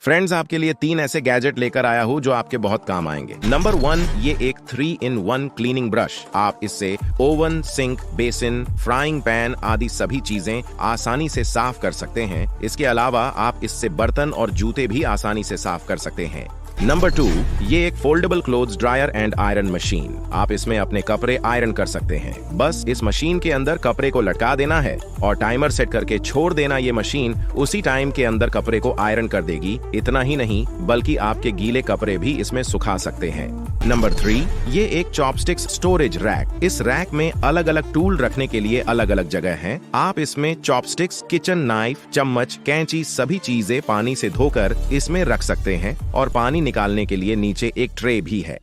Friends, आपके लिए 3 ऐसे गैजेट लेकर आया हूँ जो आपके बहुत काम आएंगे। नंबर 1, ये एक 3-in-1 क्लीनिंग ब्रश। आप इससे oven, sink, basin, frying pan आदि सभी चीजें आसानी से साफ कर सकते हैं। इसके अलावा आप इससे बर्तन और जूते भी आसानी से साफ कर सकते हैं। नंबर 2, ये एक foldable clothes dryer and iron machine. आप इसमें अपने कपड़े आयरन कर सकते हैं। बस इस मशीन के अंदर कपड़े को लटका देना है और टाइमर सेट करके छोड़ देना। ये मशीन उसी टाइम के अंदर कपड़े को आयरन कर देगी। इतना ही नहीं, बल्कि आपके गीले कपड़े भी इसमें सुखा सकते हैं। नंबर 3, ये एक चॉपस्टिक्स स्टोरेज रैक। इस रैक में अलग अलग टूल रखने के लिए अलग अलग जगह है। आप इसमें चॉपस्टिक्स, किचन नाइफ, चम्मच, कैंची सभी चीजें पानी से धोकर इसमें रख सकते हैं और पानी निकालने के लिए नीचे एक ट्रे भी है।